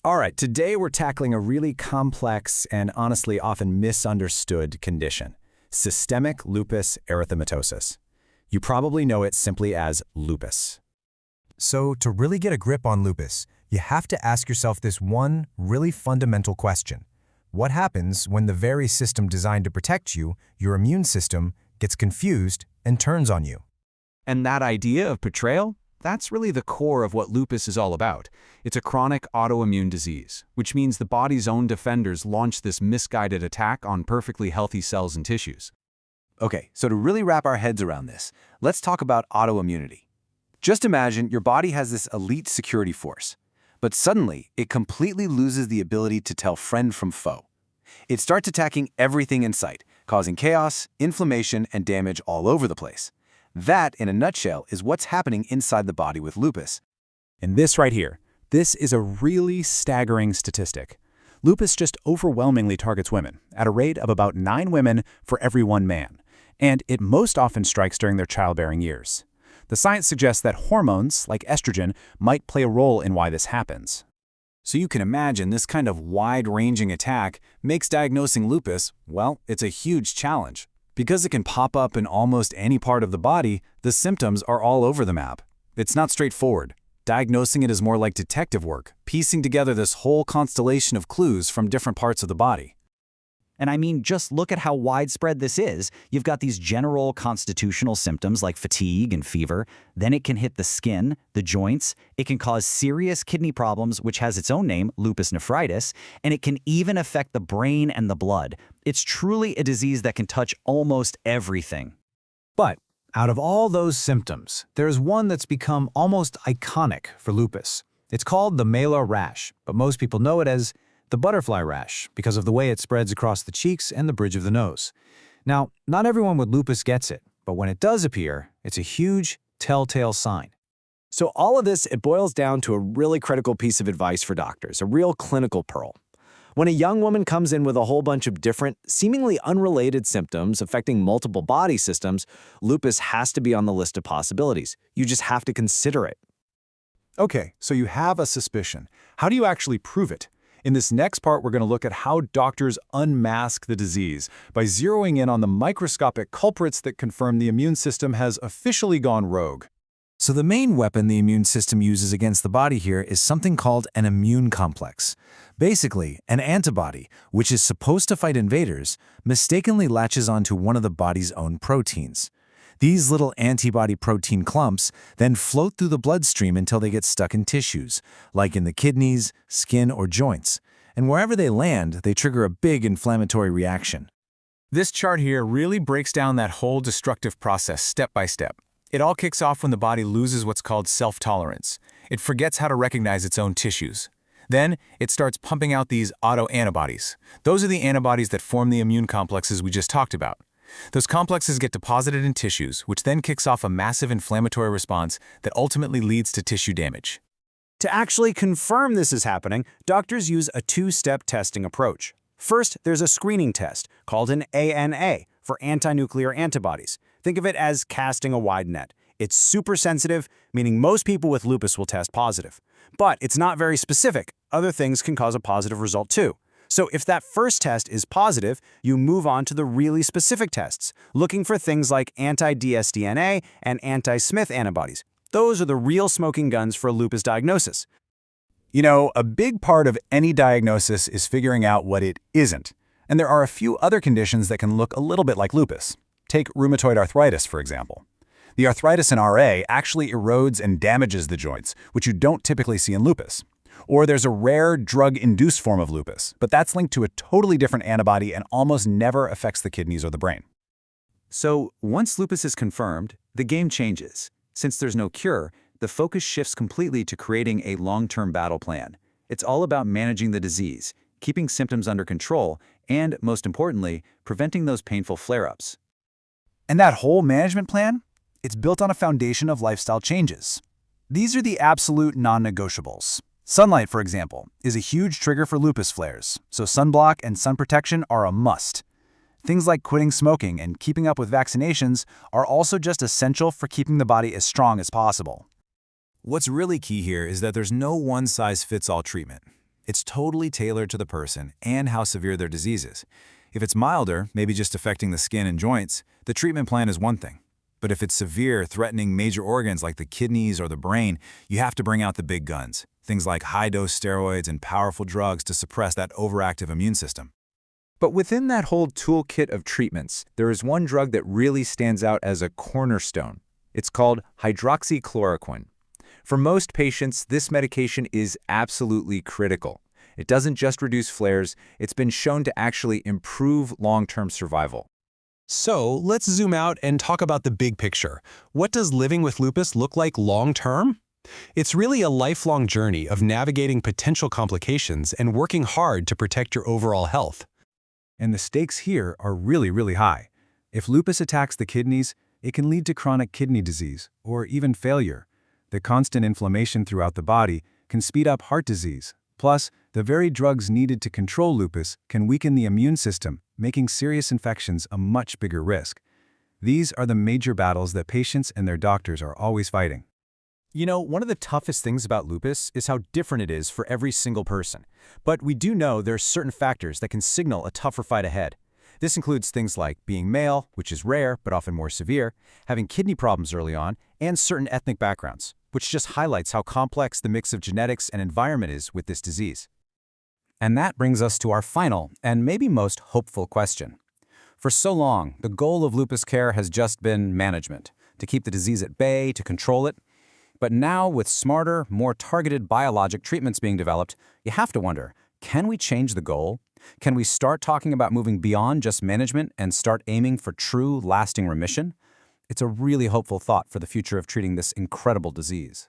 All right, today we're tackling a really complex and honestly often misunderstood condition, systemic lupus erythematosus. You probably know it simply as lupus. So to really get a grip on lupus, you have to ask yourself this one really fundamental question. What happens when the very system designed to protect you, your immune system, gets confused and turns on you? And that idea of betrayal? That's really the core of what lupus is all about. It's a chronic autoimmune disease, which means the body's own defenders launch this misguided attack on perfectly healthy cells and tissues. Okay, so to really wrap our heads around this, let's talk about autoimmunity. Just imagine your body has this elite security force, but suddenly it completely loses the ability to tell friend from foe. It starts attacking everything in sight, causing chaos, inflammation, and damage all over the place. That, in a nutshell, is what's happening inside the body with lupus. And this right here, this is a really staggering statistic. Lupus just overwhelmingly targets women, at a rate of about 9 women for every 1 man, and it most often strikes during their childbearing years. The science suggests that hormones, like estrogen, might play a role in why this happens. So you can imagine this kind of wide-ranging attack makes diagnosing lupus, well, it's a huge challenge. Because it can pop up in almost any part of the body, the symptoms are all over the map. It's not straightforward. Diagnosing it is more like detective work, piecing together this whole constellation of clues from different parts of the body. And I mean, just look at how widespread this is. You've got these general constitutional symptoms like fatigue and fever. Then it can hit the skin, the joints. It can cause serious kidney problems, which has its own name, lupus nephritis. And it can even affect the brain and the blood. It's truly a disease that can touch almost everything. But out of all those symptoms, there's one that's become almost iconic for lupus. It's called the malar rash, but most people know it as the butterfly rash because of the way it spreads across the cheeks and the bridge of the nose. Now, not everyone with lupus gets it, but when it does appear, it's a huge telltale sign. So all of this, it boils down to a really critical piece of advice for doctors, a real clinical pearl. When a young woman comes in with a whole bunch of different, seemingly unrelated symptoms affecting multiple body systems, lupus has to be on the list of possibilities. You just have to consider it. Okay, so you have a suspicion. How do you actually prove it? In this next part, we're going to look at how doctors unmask the disease by zeroing in on the microscopic culprits that confirm the immune system has officially gone rogue. So the main weapon the immune system uses against the body here is something called an immune complex. Basically, an antibody, which is supposed to fight invaders, mistakenly latches onto one of the body's own proteins. These little antibody protein clumps then float through the bloodstream until they get stuck in tissues, like in the kidneys, skin, or joints. And wherever they land, they trigger a big inflammatory reaction. This chart here really breaks down that whole destructive process step by step. It all kicks off when the body loses what's called self-tolerance. It forgets how to recognize its own tissues. Then, it starts pumping out these autoantibodies. Those are the antibodies that form the immune complexes we just talked about. Those complexes get deposited in tissues, which then kicks off a massive inflammatory response that ultimately leads to tissue damage. To actually confirm this is happening, doctors use a 2-step testing approach. First, there's a screening test called an ANA for anti-nuclear antibodies. Think of it as casting a wide net. It's super sensitive, meaning most people with lupus will test positive. But it's not very specific. Other things can cause a positive result too. So if that first test is positive, you move on to the really specific tests, looking for things like anti-dsDNA and anti-Smith antibodies. Those are the real smoking guns for a lupus diagnosis. You know, a big part of any diagnosis is figuring out what it isn't. And there are a few other conditions that can look a little bit like lupus. Take rheumatoid arthritis, for example. The arthritis in RA actually erodes and damages the joints, which you don't typically see in lupus. Or there's a rare drug-induced form of lupus, but that's linked to a totally different antibody and almost never affects the kidneys or the brain. So, once lupus is confirmed, the game changes. Since there's no cure, the focus shifts completely to creating a long-term battle plan. It's all about managing the disease, keeping symptoms under control, and, most importantly, preventing those painful flare-ups. And that whole management plan? It's built on a foundation of lifestyle changes. These are the absolute non-negotiables. Sunlight, for example, is a huge trigger for lupus flares, so sunblock and sun protection are a must. Things like quitting smoking and keeping up with vaccinations are also just essential for keeping the body as strong as possible. What's really key here is that there's no one-size-fits-all treatment. It's totally tailored to the person and how severe their disease is. If it's milder, maybe just affecting the skin and joints, the treatment plan is one thing. But if it's severe, threatening major organs like the kidneys or the brain, you have to bring out the big guns, things like high-dose steroids and powerful drugs to suppress that overactive immune system. But within that whole toolkit of treatments, there is one drug that really stands out as a cornerstone. It's called hydroxychloroquine. For most patients, this medication is absolutely critical. It doesn't just reduce flares, it's been shown to actually improve long-term survival. So let's zoom out and talk about the big picture. What does living with lupus look like long-term? It's really a lifelong journey of navigating potential complications and working hard to protect your overall health. And the stakes here are really high. If lupus attacks the kidneys, it can lead to chronic kidney disease or even failure. The constant inflammation throughout the body can speed up heart disease. Plus, the very drugs needed to control lupus can weaken the immune system, making serious infections a much bigger risk. These are the major battles that patients and their doctors are always fighting. You know, one of the toughest things about lupus is how different it is for every single person. But we do know there are certain factors that can signal a tougher fight ahead. This includes things like being male, which is rare but often more severe, having kidney problems early on, and certain ethnic backgrounds, which just highlights how complex the mix of genetics and environment is with this disease. And that brings us to our final and maybe most hopeful question. For so long, the goal of lupus care has just been management, to keep the disease at bay, to control it. But now, with smarter, more targeted biologic treatments being developed, you have to wonder, can we change the goal? Can we start talking about moving beyond just management and start aiming for true, lasting remission? It's a really hopeful thought for the future of treating this incredible disease.